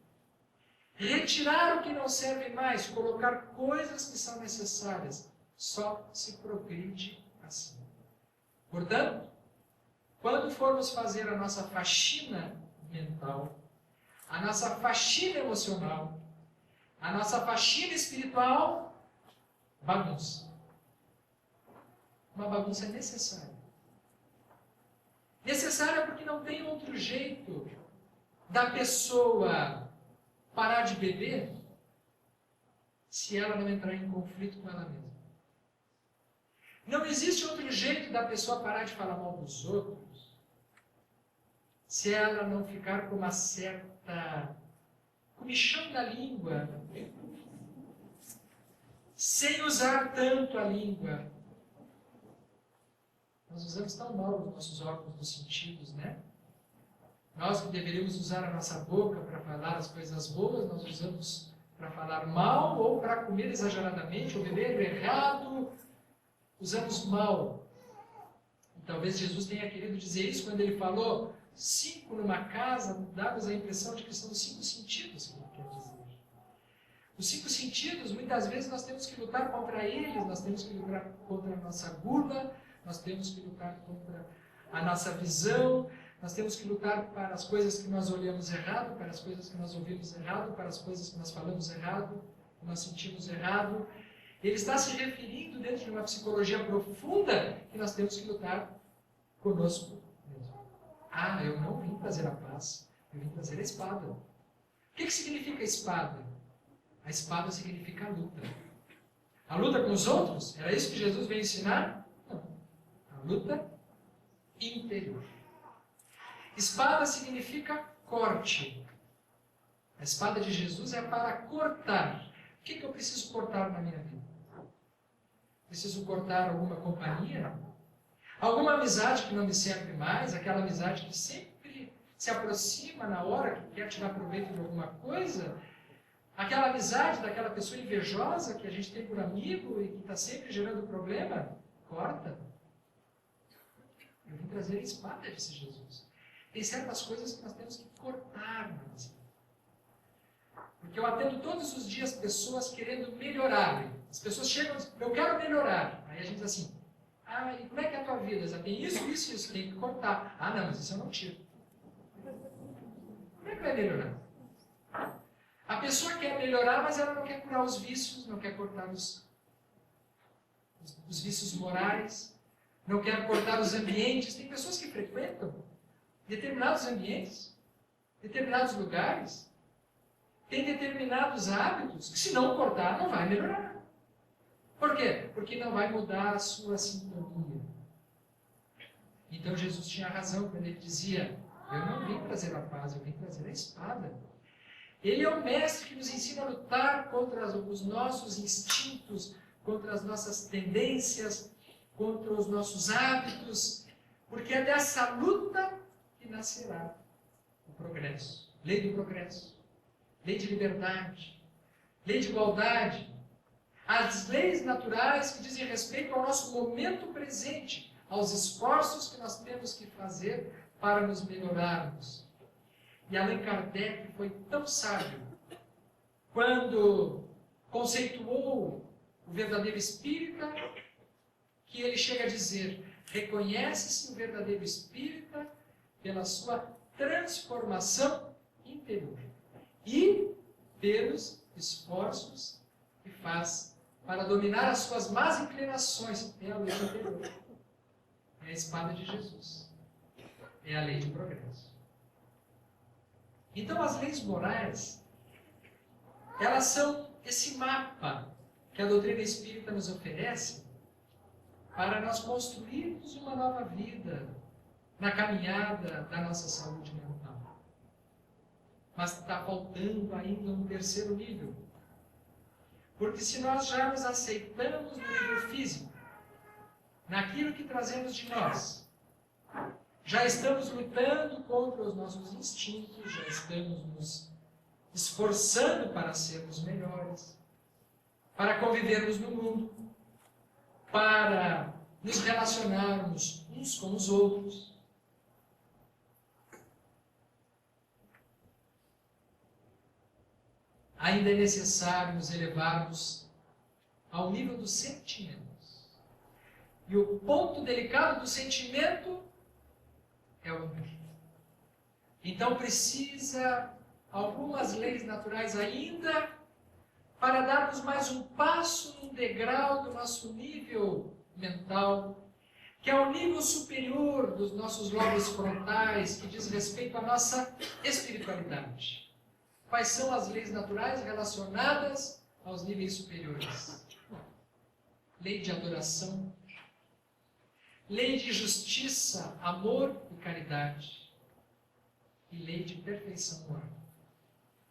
S1: Retirar o que não serve mais, colocar coisas que são necessárias. Só se progride assim. Portanto, quando formos fazer a nossa faxina mental, a nossa faxina emocional, a nossa faxina espiritual, bagunça. Uma bagunça necessária. Necessária porque não tem outro jeito da pessoa parar de beber se ela não entrar em conflito com ela mesma. Não existe outro jeito da pessoa parar de falar mal dos outros se ela não ficar com uma certa comichão da língua, sem usar tanto a língua. Nós usamos tão mal os nossos órgãos dos sentidos, né? Nós que deveríamos usar a nossa boca para falar as coisas boas, nós usamos para falar mal, ou para comer exageradamente, ou beber errado, usamos mal. E talvez Jesus tenha querido dizer isso quando ele falou 5 numa casa, dá-nos a impressão de que são os 5 sentidos que ele quer dizer. Os 5 sentidos, muitas vezes nós temos que lutar contra eles, nós temos que lutar contra a nossa gula, nós temos que lutar contra a nossa visão, nós temos que lutar para as coisas que nós olhamos errado, para as coisas que nós ouvimos errado, para as coisas que nós falamos errado, que nós sentimos errado. Ele está se referindo dentro de uma psicologia profunda que nós temos que lutar conosco mesmo. Ah, eu não vim trazer a paz, eu vim trazer a espada. O que significa espada? A espada significa a luta. A luta com os outros? Era isso que Jesus veio ensinar? Não. A luta interior. Espada significa corte. A espada de Jesus é para cortar. O que eu preciso cortar na minha vida? Preciso cortar alguma companhia? Alguma amizade que não me serve mais? Aquela amizade que sempre se aproxima na hora que quer tirar proveito de alguma coisa? Aquela amizade daquela pessoa invejosa que a gente tem por amigo e que está sempre gerando problema? Corta. Eu vim trazer a espada, disse Jesus. Tem certas coisas que nós temos que cortar na nossa vida. Porque eu atendo todos os dias pessoas querendo melhorar. As pessoas chegam e dizem, eu quero melhorar. Aí a gente diz assim, ah, e como é que é a tua vida? Já tem isso, isso e isso, tem que cortar. Ah, não, mas isso eu não tiro. Como é que vai melhorar? A pessoa quer melhorar, mas ela não quer curar os vícios, não quer cortar os vícios morais, não quer cortar os ambientes. Tem pessoas que frequentam determinados ambientes, determinados lugares, tem determinados hábitos que, se não cortar, não vai melhorar. Por quê? Porque não vai mudar a sua sintonia. Então Jesus tinha razão quando ele dizia, eu não vim trazer a paz, eu vim trazer a espada. Ele é o mestre que nos ensina a lutar contra os nossos instintos, contra as nossas tendências, contra os nossos hábitos, porque é dessa luta que nascerá o progresso. Lei do progresso, lei de liberdade, lei de igualdade, as leis naturais que dizem respeito ao nosso momento presente, aos esforços que nós temos que fazer para nos melhorarmos. E Allan Kardec foi tão sábio quando conceituou o verdadeiro espírita, que ele chega a dizer, reconhece-se o verdadeiro espírita pela sua transformação interior e pelos esforços que faz para dominar as suas más inclinações. É a lei interior. É a espada de Jesus. É a lei de progresso. Então, as leis morais, elas são esse mapa que a doutrina espírita nos oferece para nós construirmos uma nova vida na caminhada da nossa saúde mental. Mas está faltando ainda um terceiro nível. Porque se nós já nos aceitamos no nível físico, naquilo que trazemos de nós, já estamos lutando contra os nossos instintos, já estamos nos esforçando para sermos melhores, para convivermos no mundo, para nos relacionarmos uns com os outros. Ainda é necessário nos elevarmos ao nível dos sentimentos. E o ponto delicado do sentimento é o amor. Então precisa algumas leis naturais ainda para darmos mais um passo, um degrau do nosso nível mental, que é o nível superior dos nossos lobos frontais, que diz respeito à nossa espiritualidade. Quais são as leis naturais relacionadas aos níveis superiores? Lei de adoração, lei de justiça, amor e caridade, e lei de perfeição moral.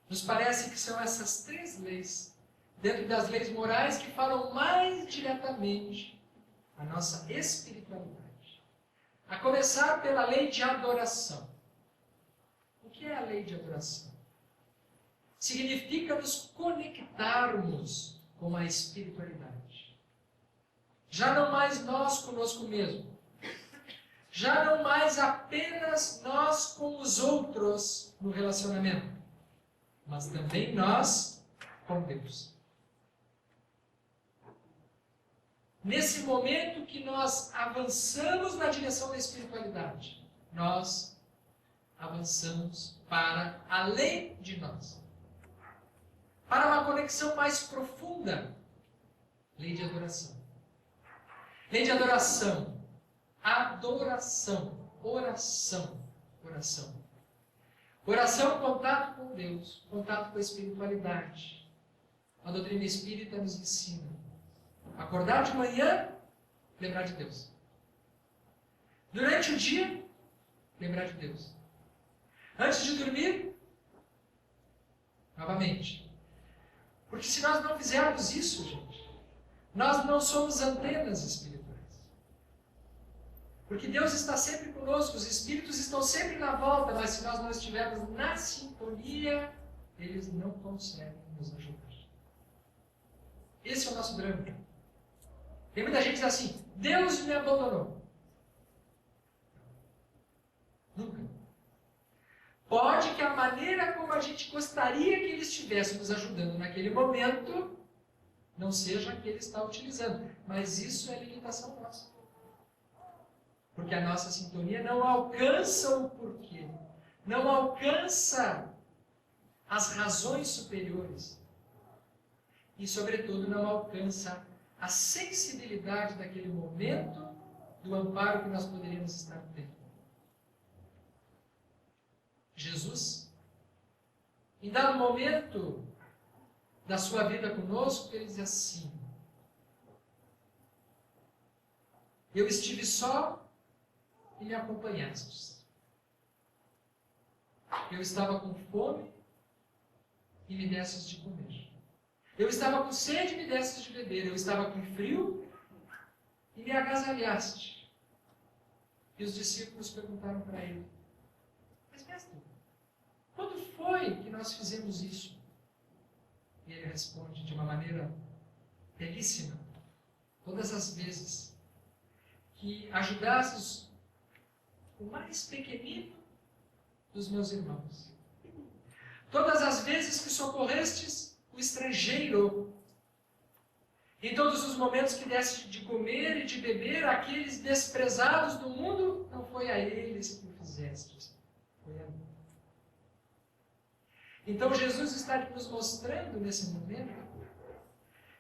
S1: Nos parece que são essas 3 leis, dentro das leis morais, que falam mais diretamente a nossa espiritualidade. A começar pela lei de adoração. que é a lei de adoração? Significa nos conectarmos com a espiritualidade. Já não mais nós conosco mesmo. Já não mais apenas nós com os outros no relacionamento, mas também nós com Deus. Nesse momento que nós avançamos na direção da espiritualidade, nós avançamos para além de nós. Para uma conexão mais profunda. Lei de adoração. Lei de adoração. Adoração. Oração. Oração. Oração, contato com Deus. Contato com a espiritualidade. A doutrina espírita nos ensina. Acordar de manhã, lembrar de Deus. Durante o dia, lembrar de Deus. Antes de dormir, novamente. Porque se nós não fizermos isso, gente, nós não somos antenas espirituais. Porque Deus está sempre conosco, os espíritos estão sempre na volta, mas se nós não estivermos na sintonia, eles não conseguem nos ajudar. Esse é o nosso drama. Tem muita gente que diz assim, Deus me abandonou. Nunca. Pode que a maneira como a gente gostaria que Ele estivesse nos ajudando naquele momento não seja a que Ele está utilizando. Mas isso é limitação nossa. Porque a nossa sintonia não alcança o porquê. Não alcança as razões superiores. E, sobretudo, não alcança a sensibilidade daquele momento do amparo que nós poderíamos estar tendo. Jesus, em dado momento da sua vida conosco, ele diz assim: eu estive só e me acompanhastes. Eu estava com fome e me desses de comer. Eu estava com sede e me desses de beber. Eu estava com frio e me agasalhaste. E os discípulos perguntaram para ele: mas, mestre, quando foi que nós fizemos isso? E ele responde de uma maneira belíssima: todas as vezes que ajudastes o mais pequenino dos meus irmãos. Todas as vezes que socorrestes o estrangeiro. Em todos os momentos que deste de comer e de beber aqueles desprezados do mundo, não foi a eles que o fizestes, foi a mim. Então Jesus está nos mostrando nesse momento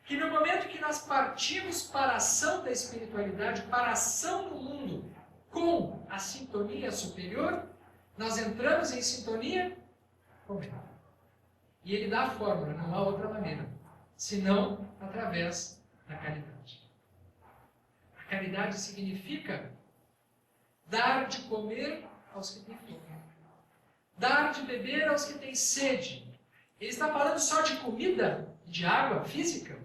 S1: que no momento que nós partimos para a ação da espiritualidade, para a ação no mundo com a sintonia superior, nós entramos em sintonia com Ele. E Ele dá a fórmula, não há outra maneira, senão através da caridade. A caridade significa dar de comer aos que têm fome, dar de beber aos que têm sede. Ele está falando só de comida, de água física?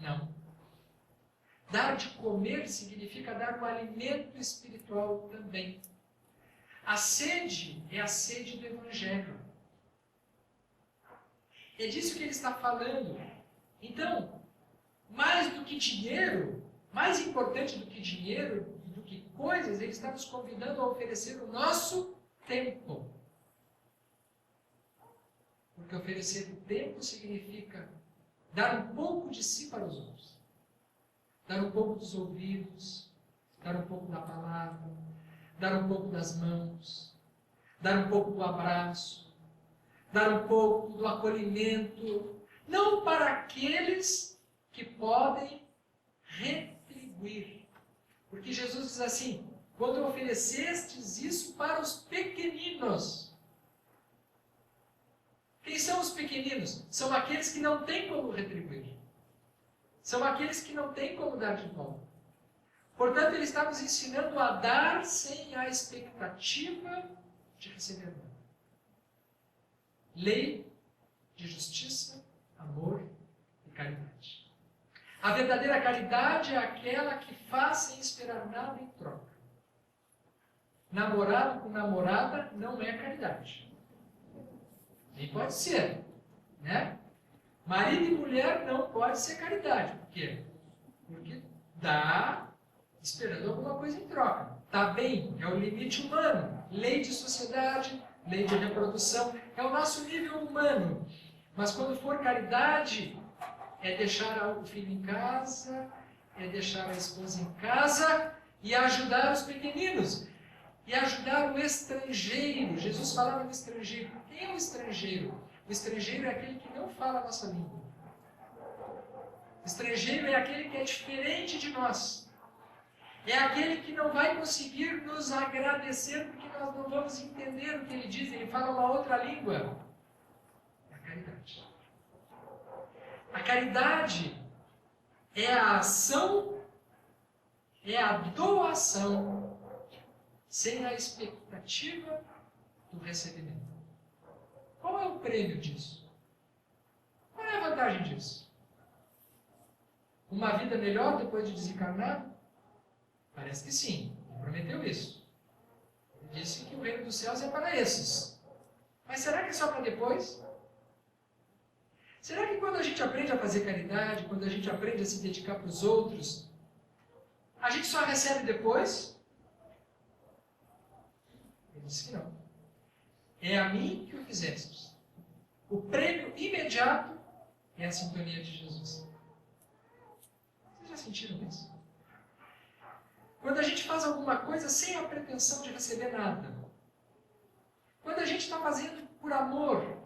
S1: Não. Dar de comer significa dar o alimento espiritual também. A sede é a sede do Evangelho. É disso que ele está falando. Então, mais do que dinheiro, mais importante do que dinheiro, do que coisas, ele está nos convidando a oferecer o nosso tempo. Porque oferecer o tempo significa dar um pouco de si para os outros. Dar um pouco dos ouvidos, dar um pouco da palavra, dar um pouco das mãos, dar um pouco do abraço, dar um pouco do acolhimento, não para aqueles que podem retribuir. Porque Jesus diz assim: quando oferecestes isso para os pequeninos. Quem são os pequeninos? São aqueles que não têm como retribuir. São aqueles que não têm como dar de volta. Portanto, ele está nos ensinando a dar sem a expectativa de receber nada. Lei de justiça, amor e caridade. A verdadeira caridade é aquela que faz sem esperar nada em troca. Namorado com namorada não é caridade. Nem pode ser, né? Marido e mulher não pode ser caridade. Por quê? Porque dá esperando alguma coisa em troca. Tá bem, é o limite humano. Lei de sociedade, lei de reprodução, é o nosso nível humano. Mas quando for caridade, é deixar o filho em casa, é deixar a esposa em casa e ajudar os pequeninos. E ajudar o estrangeiro. Jesus falava do estrangeiro. Quem é o estrangeiro? O estrangeiro é aquele que não fala a nossa língua. O estrangeiro é aquele que é diferente de nós. É aquele que não vai conseguir nos agradecer porque nós não vamos entender o que ele diz. Ele fala uma outra língua. É a caridade. A caridade é a ação, é a doação, sem a expectativa do recebimento. Qual é o prêmio disso? Qual é a vantagem disso? Uma vida melhor depois de desencarnar? Parece que sim. Ele prometeu isso. Ele disse que o reino dos céus é para esses. Mas será que é só para depois? Será que quando a gente aprende a fazer caridade, quando a gente aprende a se dedicar para os outros, a gente só recebe depois? Ele disse que não. É a mim que o fizestes. O prêmio imediato é a sintonia de Jesus. Vocês já sentiram isso? Quando a gente faz alguma coisa sem a pretensão de receber nada. Quando a gente está fazendo por amor.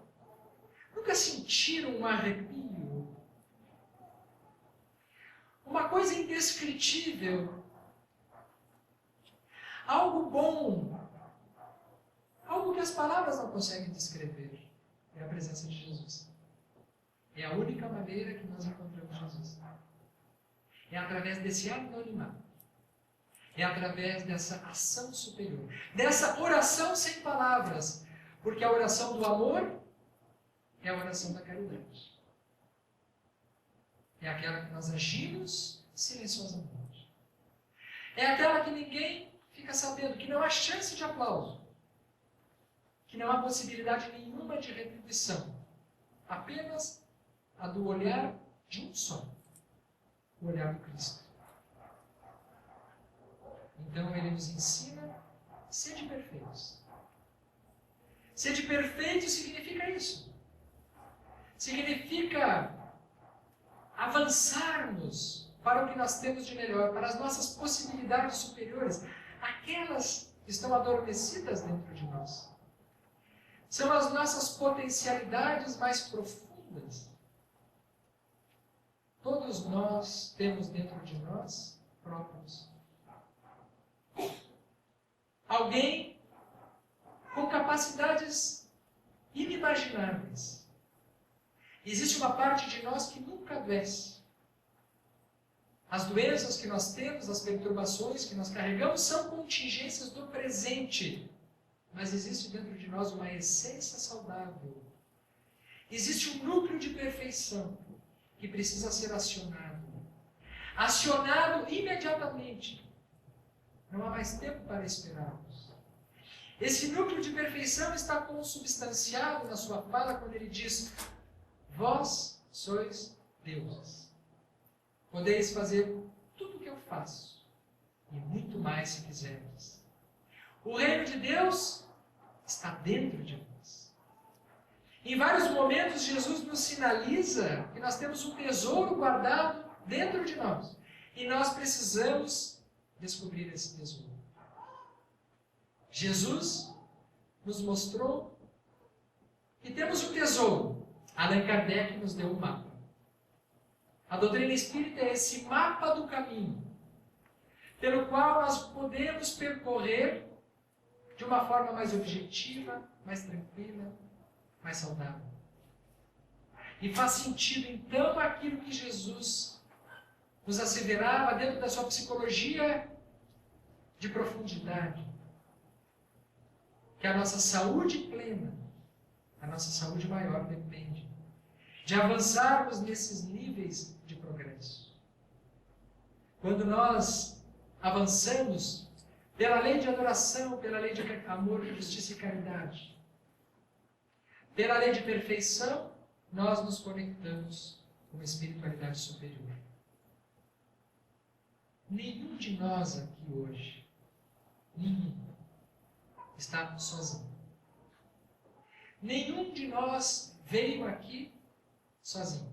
S1: Nunca sentiram um arrepio? Uma coisa indescritível. Algo bom. Algo que as palavras não conseguem descrever. É a presença de Jesus. É a única maneira que nós encontramos Jesus. É através desse anonimato. É através dessa ação superior. Dessa oração sem palavras. Porque a oração do amor é a oração da caridade. É aquela que nós agimos silenciosamente. É aquela que ninguém fica sabendo, que não há chance de aplauso. Que não há possibilidade nenhuma de retribuição. Apenas a do olhar de um só. O olhar do Cristo. Então ele nos ensina, sede perfeitos. Sede perfeito significa isso. Significa avançarmos para o que nós temos de melhor, para as nossas possibilidades superiores, aquelas que estão adormecidas dentro de nós. São as nossas potencialidades mais profundas. Todos nós temos dentro de nós próprios. Alguém com capacidades inimagináveis. Existe uma parte de nós que nunca adoece. As doenças que nós temos, as perturbações que nós carregamos, são contingências do presente. Mas existe dentro de nós uma essência saudável. Existe um núcleo de perfeição que precisa ser acionado. Acionado imediatamente. Não há mais tempo para esperarmos. Esse núcleo de perfeição está consubstanciado na sua fala quando ele diz: vós sois deuses. Podeis fazer tudo o que eu faço, e muito mais se quisermos. O reino de Deus está dentro de nós. Em vários momentos, Jesus nos sinaliza que nós temos um tesouro guardado dentro de nós. E nós precisamos descobrir esse tesouro. Jesus nos mostrou que temos um tesouro. Allan Kardec nos deu um mapa. A doutrina espírita é esse mapa do caminho, pelo qual nós podemos percorrer de uma forma mais objetiva, mais tranquila, mais saudável. E faz sentido, então, aquilo que Jesus nos asseverava dentro da sua psicologia de profundidade. Que a nossa saúde plena, a nossa saúde maior depende de avançarmos nesses níveis de progresso. Quando nós avançamos pela lei de adoração, pela lei de amor, justiça e caridade, pela lei de perfeição, nós nos conectamos com uma espiritualidade superior. Nenhum de nós aqui hoje, nenhum, está sozinho. Nenhum de nós veio aqui sozinho.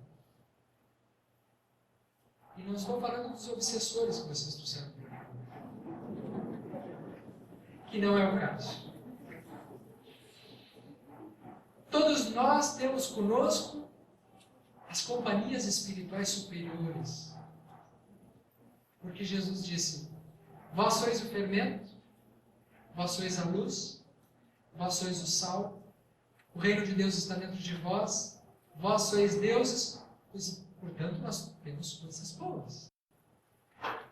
S1: E não estou falando dos obsessores que vocês trouxeram para cá, que não é o caso. Todos nós temos conosco as companhias espirituais superiores. Porque Jesus disse: vós sois o fermento, vós sois a luz, vós sois o sal, o reino de Deus está dentro de vós, vós sois deuses, portanto nós temos coisas boas.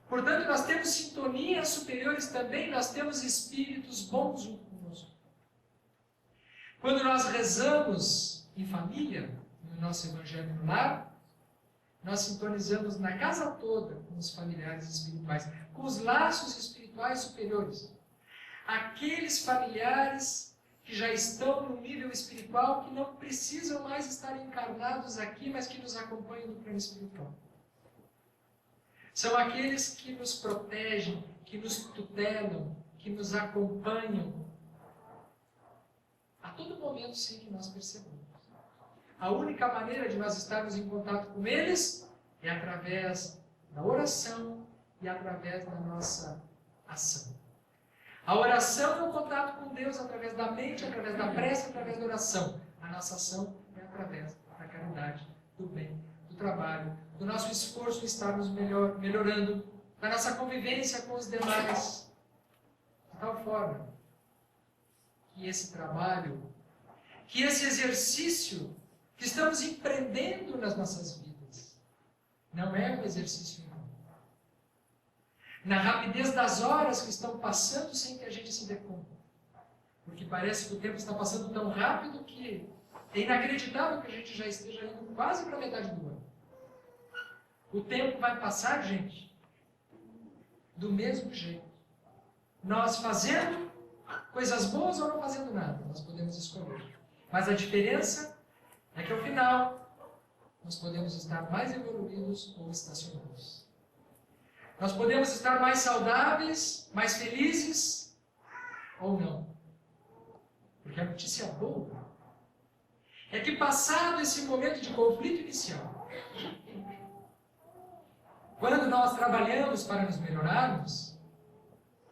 S1: Portanto nós temos sintonias superiores também, nós temos espíritos bons junto conosco. Quando nós rezamos em família, no nosso evangelho no lar, nós sintonizamos na casa toda com os familiares espirituais, com os laços espirituais superiores. Aqueles familiares que já estão no nível espiritual, que não precisam mais estar encarnados aqui, mas que nos acompanham no plano espiritual. São aqueles que nos protegem, que nos tutelam, que nos acompanham a todo momento, sem que nós percebamos. A única maneira de nós estarmos em contato com eles é através da oração e através da nossa ação. A oração é o contato com Deus através da mente, através da prece, através da oração. A nossa ação é através da caridade, do bem, do trabalho, do nosso esforço em estarmos melhorando, da nossa convivência com os demais. De tal forma que esse trabalho, que esse exercício que estamos empreendendo nas nossas vidas, não é um exercício em vão. Na rapidez das horas que estão passando sem que a gente se dê conta. Porque parece que o tempo está passando tão rápido que é inacreditável que a gente já esteja indo quase para a metade do ano. O tempo vai passar, gente, do mesmo jeito. Nós fazendo coisas boas ou não fazendo nada, nós podemos escolher. Mas a diferença é que ao final nós podemos estar mais evoluídos ou estacionados. Nós podemos estar mais saudáveis, mais felizes ou não. Porque a notícia boa é que, passado esse momento de conflito inicial, quando nós trabalhamos para nos melhorarmos,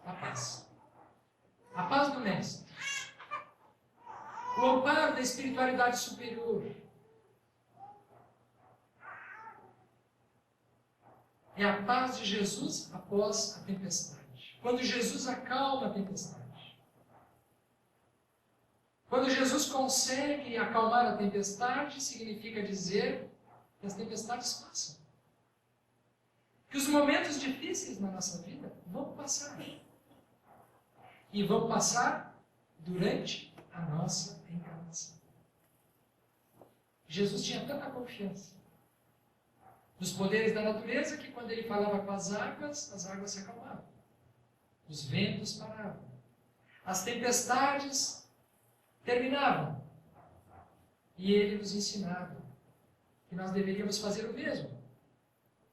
S1: a paz. A paz do Mestre. O amparo da espiritualidade superior. É a paz de Jesus após a tempestade. Quando Jesus acalma a tempestade. Quando Jesus consegue acalmar a tempestade, significa dizer que as tempestades passam. Que os momentos difíceis na nossa vida vão passar. E vão passar durante a nossa encarnação. Jesus tinha tanta confiança nos poderes da natureza que, quando ele falava com as águas se acalmavam. Os ventos paravam. As tempestades terminavam. E ele nos ensinava que nós deveríamos fazer o mesmo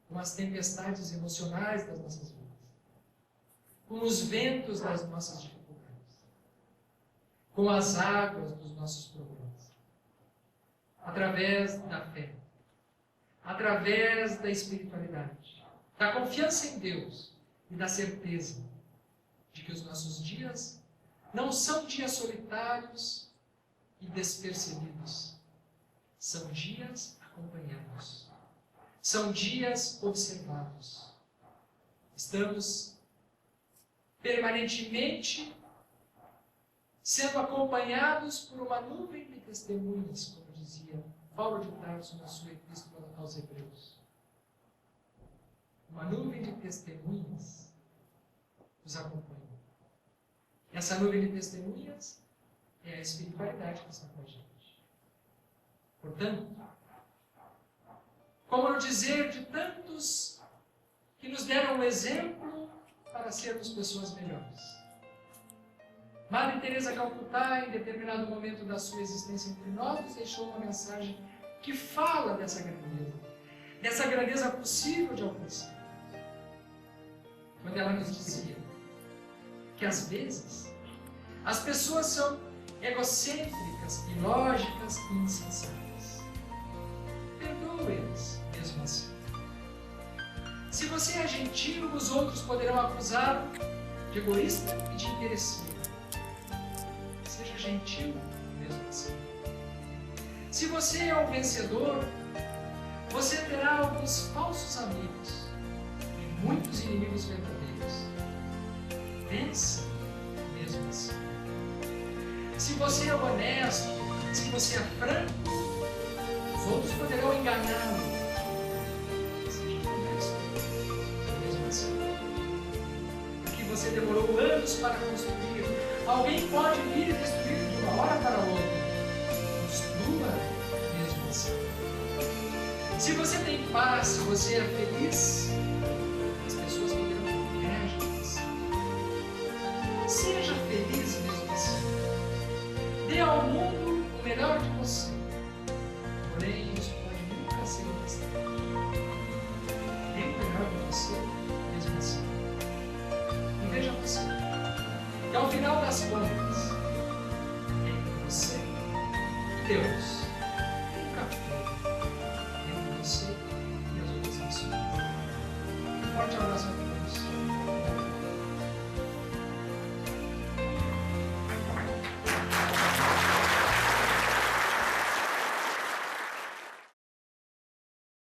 S1: com as tempestades emocionais das nossas vidas, com os ventos das nossas dificuldades, com as águas dos nossos problemas, através da fé, através da espiritualidade, da confiança em Deus e da certeza de que os nossos dias não são dias solitários e despercebidos, são dias acompanhados. São dias observados. Estamos permanentemente sendo acompanhados por uma nuvem de testemunhas, como dizia Paulo de Tarso na sua epístola aos Hebreus. Uma nuvem de testemunhas nos acompanha. Essa nuvem de testemunhas é a espiritualidade que está com a gente. Portanto, como não dizer de tantos que nos deram um exemplo para sermos pessoas melhores? Madre Teresa Calcutá, em determinado momento da sua existência entre nós, nos deixou uma mensagem que fala dessa grandeza possível de alcançar. Quando ela nos dizia que às vezes as pessoas são egocêntricas, ilógicas e insensatas. Perdoe-as mesmo assim. Se você é gentil, os outros poderão acusá-lo de egoísta e de interesseiro. Seja gentil mesmo assim. Se você é um vencedor, você terá alguns falsos amigos e muitos inimigos verdadeiros. Vença mesmo assim. Se você é honesto, se você é franco, os outros poderão enganá-lo. Seja honesto mesmo assim. O que você demorou anos para construir, alguém pode vir e destruir de uma hora para outra. Construa mesmo assim. Se você tem paz, se você é feliz, as pessoas poderão ter inveja de você. Seja feliz mesmo assim. Dê ao mundo o melhor de você. Porém, isso pode nunca ser o bastante. Dê o melhor de você mesmo assim. E veja você. E ao final das contas, é você, Deus.